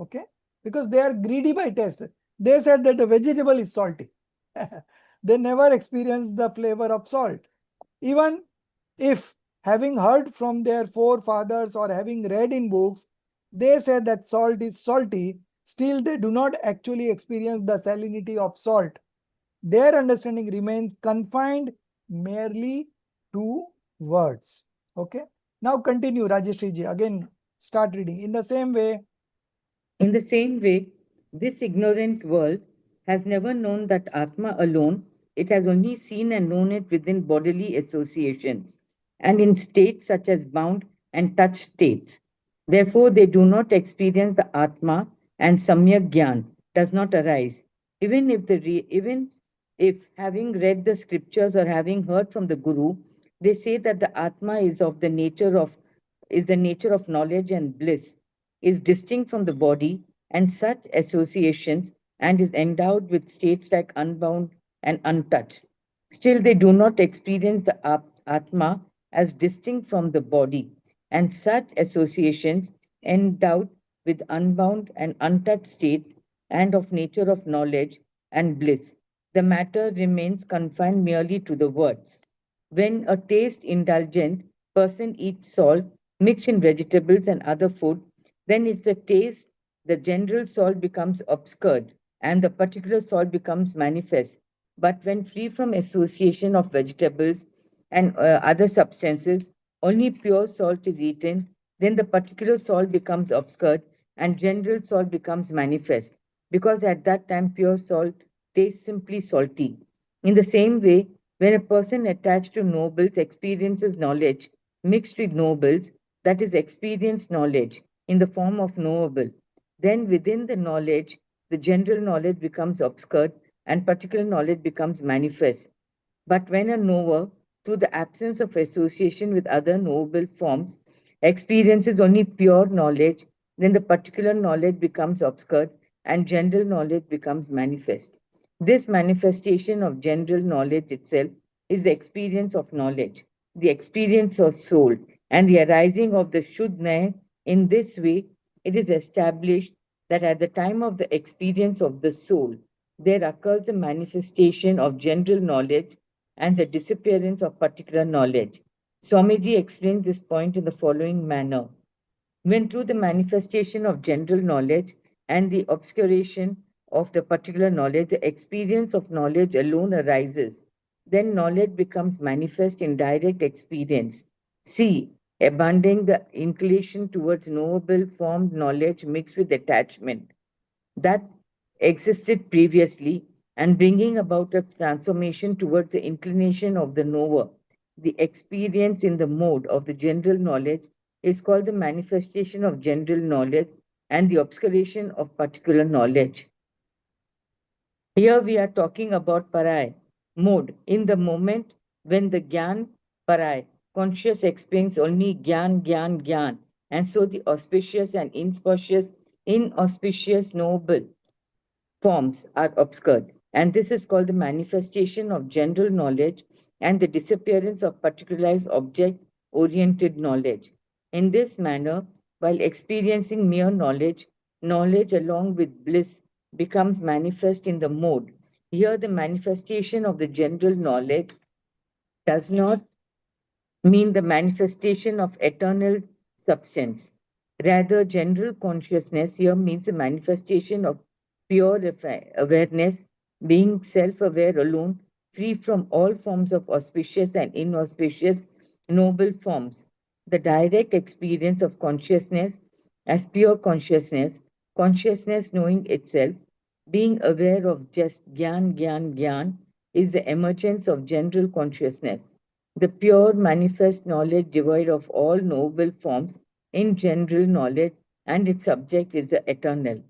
Okay? Because they are greedy by taste. They said that the vegetable is salty. They never experience the flavor of salt. Even if, having heard from their forefathers or having read in books, they say that salt is salty, still they do not actually experience the salinity of salt. Their understanding remains confined merely to words. Okay. Now continue, Rajeshri ji. Again, start reading. In the same way, In the same way, this ignorant world has never known that Atma alone, it has only seen and known it within bodily associations and in states such as bound and touch states. Therefore, they do not experience the Atma, and Samyak Gyan does not arise, even If having read the scriptures or having heard from the Guru, they say that the Atma is of the nature of knowledge and bliss, is distinct from the body and such associations, and is endowed with states like unbound and untouched. Still, they do not experience the Atma as distinct from the body and such associations endowed with unbound and untouched states and of nature of knowledge and bliss. The matter remains confined merely to the words. When a taste indulgent person eats salt mixed in vegetables and other food, then it's a taste, the general salt becomes obscured and the particular salt becomes manifest. But when free from association of vegetables and other substances, only pure salt is eaten, then the particular salt becomes obscured and general salt becomes manifest, because at that time pure salt tastes simply salty. In the same way, when a person attached to nobles experiences knowledge mixed with nobles, that is, experience knowledge in the form of knowable, then within the knowledge, the general knowledge becomes obscured and particular knowledge becomes manifest. But when a knower, through the absence of association with other knowable forms, experiences only pure knowledge, then the particular knowledge becomes obscured and general knowledge becomes manifest. This manifestation of general knowledge itself is the experience of knowledge, the experience of soul, and the arising of the Shuddha. In this way, it is established that at the time of the experience of the soul, there occurs the manifestation of general knowledge and the disappearance of particular knowledge. Swamiji explains this point in the following manner. When through the manifestation of general knowledge and the obscuration of the particular knowledge, the experience of knowledge alone arises, then knowledge becomes manifest in direct experience. See, abandoning the inclination towards knowable formed knowledge mixed with attachment that existed previously and bringing about a transformation towards the inclination of the knower. The experience in the mode of the general knowledge is called the manifestation of general knowledge and the obscuration of particular knowledge. Here we are talking about parai mode. In the moment when the gyan parai, conscious experience only gyan, and so the auspicious and inauspicious noble forms are obscured. And this is called the manifestation of general knowledge and the disappearance of particularized object oriented knowledge. In this manner, while experiencing mere knowledge, knowledge along with bliss becomes manifest in the mode. Here, the manifestation of the general knowledge does not mean the manifestation of eternal substance. Rather, general consciousness here means the manifestation of pure awareness, being self aware alone, free from all forms of auspicious and inauspicious noble forms. The direct experience of consciousness as pure consciousness, consciousness knowing itself, being aware of just gyan, is the emergence of general consciousness. The pure manifest knowledge devoid of all noble forms in general knowledge, and its subject is the eternal.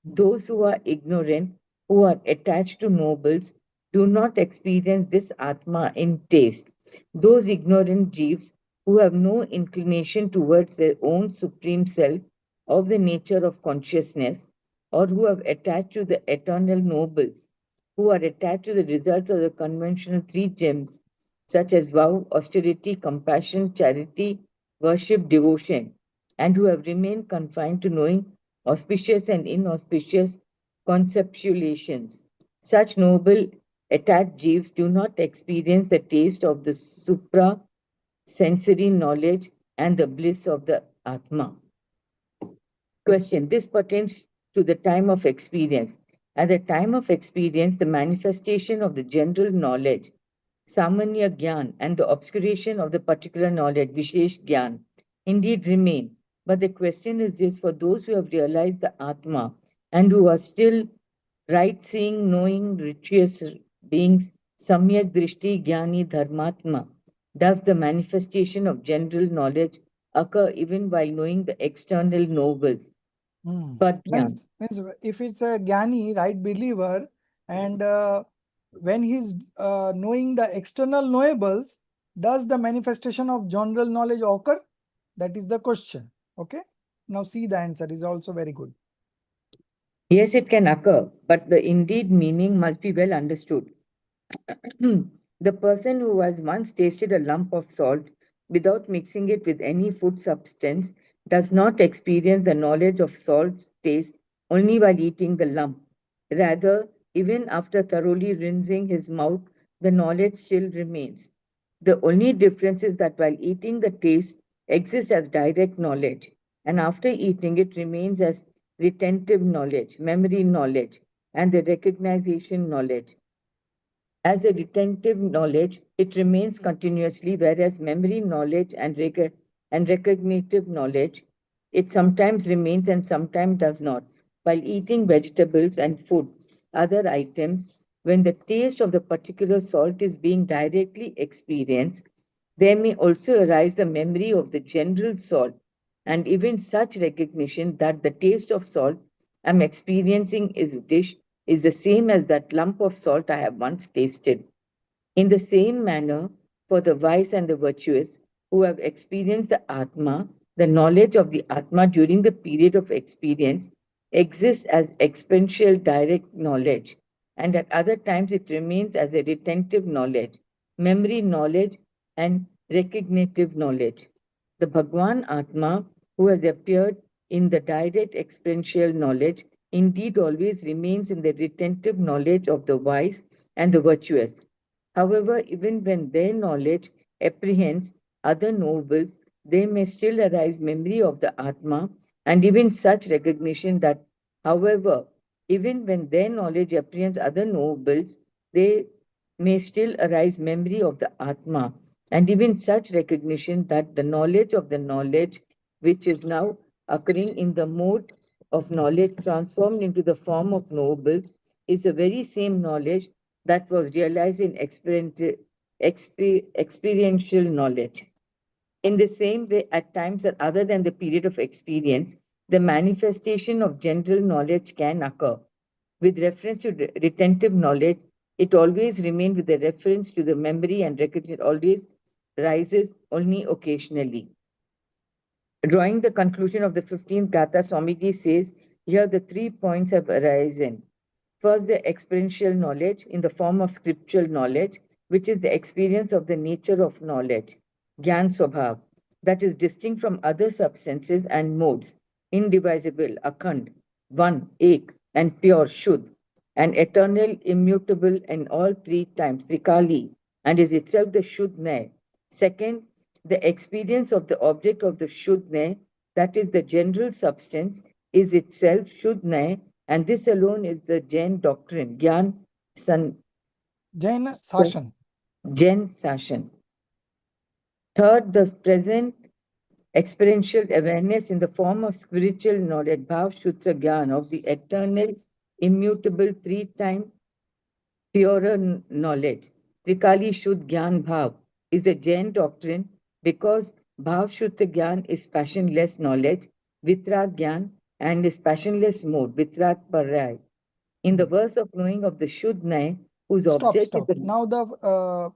Those who are ignorant, who are attached to nobles, do not experience this Atma in taste. Those ignorant jeeves who have no inclination towards their own supreme self of the nature of consciousness, or who have attached to the eternal nobles, who are attached to the results of the conventional three gems, such as vow, austerity, compassion, charity, worship, devotion, and who have remained confined to knowing auspicious and inauspicious conceptualizations. Such noble attached jeeves do not experience the taste of the supra sensory knowledge and the bliss of the Atma. Question. This pertains to the time of experience. At the time of experience, the manifestation of the general knowledge, Samanya Gyan, and the obscuration of the particular knowledge, Vishesh Gyan, indeed remain. But the question is this: for those who have realized the Atma and who are still right seeing, knowing, righteous beings, Samyak Drishti Gyani Dharmatma, does the manifestation of general knowledge occur even while knowing the external nobles? But Means if it's a Gyani, right believer, and when he's knowing the external knowables, does the manifestation of general knowledge occur? That is the question. Okay. Now see, the answer is also very good. Yes, it can occur, but the indeed meaning must be well understood. The person who has once tasted a lump of salt without mixing it with any food substance does not experience the knowledge of salt's taste only while eating the lump. Rather, even after thoroughly rinsing his mouth, the knowledge still remains. The only difference is that while eating, the taste exists as direct knowledge, and after eating, it remains as retentive knowledge, memory knowledge, and the recognition knowledge. As a retentive knowledge, it remains continuously, whereas memory knowledge and recognitive knowledge, it sometimes remains and sometimes does not. While eating vegetables and food, other items, when the taste of the particular salt is being directly experienced, there may also arise the memory of the general salt, and even such recognition that the taste of salt I'm experiencing is dish is the same as that lump of salt I have once tasted. In the same manner, for the wise and the virtuous who have experienced the Atma, the knowledge of the Atma during the period of experience exists as experiential direct knowledge, and at other times it remains as a retentive knowledge, memory knowledge, and recognitive knowledge. The Bhagwan Atma, who has appeared in the direct experiential knowledge, indeed always remains in the retentive knowledge of the wise and the virtuous. However, even when their knowledge apprehends other nobles, there may still arise memory of the Atma, and even such recognition that, however, even when their knowledge apprehends other nobles, there may still arise memory of the Atma, and even such recognition that the knowledge of the knowledge, which is now occurring in the mode of knowledge transformed into the form of noble, is the very same knowledge that was realized in experiential knowledge. In the same way, at times that other than the period of experience, the manifestation of general knowledge can occur. With reference to retentive knowledge, it always remains with the reference to the memory, and recognition always rises only occasionally. Drawing the conclusion of the 15th Gatha, Swamiji says, here the 3 points have arisen. First, the experiential knowledge in the form of scriptural knowledge, which is the experience of the nature of knowledge, Gyan Swabhav, that is distinct from other substances and modes, indivisible, akhand, one, ek, and pure, shuddh, and eternal, immutable in all 3 times, trikali, and is itself the shuddh. Second, the experience of the object of the shuddh, that is the general substance, is itself shuddh, and this alone is the Jain doctrine, Gyan Jain Sashan. Jain Sashan. Third, the present experiential awareness in the form of spiritual knowledge, Bhav Shutra Gyan, of the eternal, immutable, 3-time purer knowledge, Trikali Shuddh Gyan Bhav, is a Jain doctrine because Bhav Shuddha Gyan is passionless knowledge, Vitrat Gyan, and is passionless mode, Vitrat Paray. In the verse of knowing of the Shuddh, whose object is the... Now the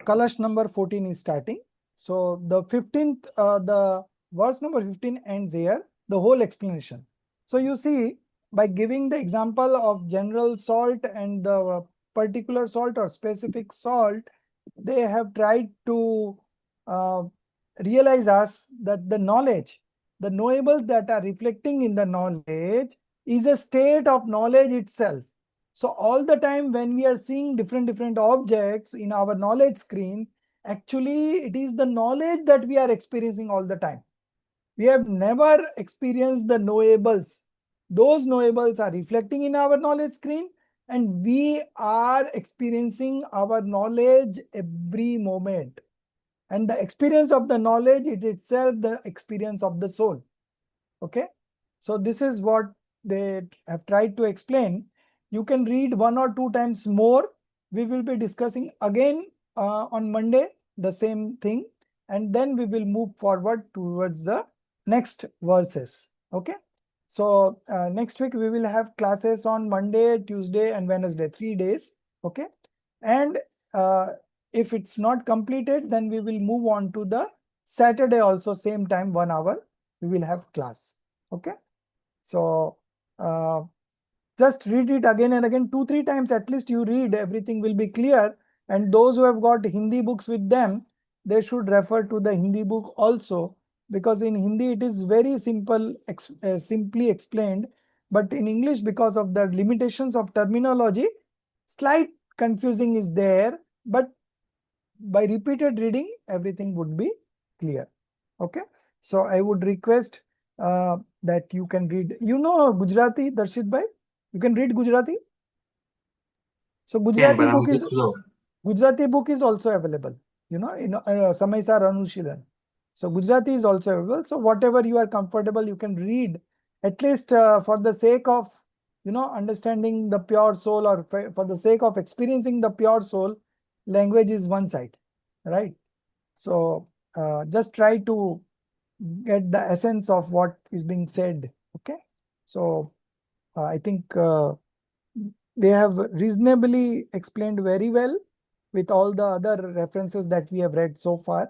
Kalash number 14 is starting. So the 15th, the verse number 15 ends here, the whole explanation. So you see, by giving the example of general salt and the particular salt or specific salt, they have tried to realize us that the knowledge, the knowables that are reflecting in the knowledge is a state of knowledge itself. So all the time when we are seeing different objects in our knowledge screen, actually it is the knowledge that we are experiencing all the time. We have never experienced the knowables. Those knowables are reflecting in our knowledge screen, and we are experiencing our knowledge every moment. And the experience of the knowledge is itself the experience of the soul. Okay. So this is what they have tried to explain. You can read 1 or 2 times more. We will be discussing again on Monday the same thing, and then we will move forward towards the next verses. Okay. So next week we will have classes on Monday, Tuesday, and Wednesday, 3 days. Okay. And if it's not completed, then we will move on to the Saturday also, same time, 1 hour, we will have class. Okay. So just read it again and again, 2-3 times at least you read, everything will be clear. And those who have got Hindi books with them, they should refer to the Hindi book also, because in Hindi it is very simple, simply explained. But in English, because of the limitations of terminology, slight confusing is there, but by repeated reading, everything would be clear. Okay. So I would request that you can read, Gujarati, Darshit bhai? You can read Gujarati? So Can, but Gujarati I'm book a is bit slow. Gujarati book is also available, in Samaysaar Anushilan. So Gujarati is also available. So whatever you are comfortable, you can read, at least for the sake of, understanding the pure soul, or for the sake of experiencing the pure soul. Language is one side, right? So just try to get the essence of what is being said. Okay. So I think they have reasonably explained very well with all the other references that we have read so far.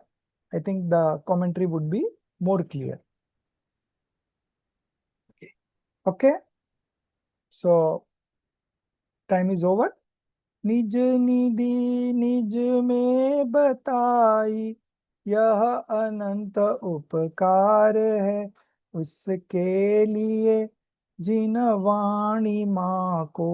I think the commentary would be more clear. Okay. Okay. So time is over. निज निधि निज में बताई, यह अनंत उपकार है उसके लिए जिन वाणी माँ को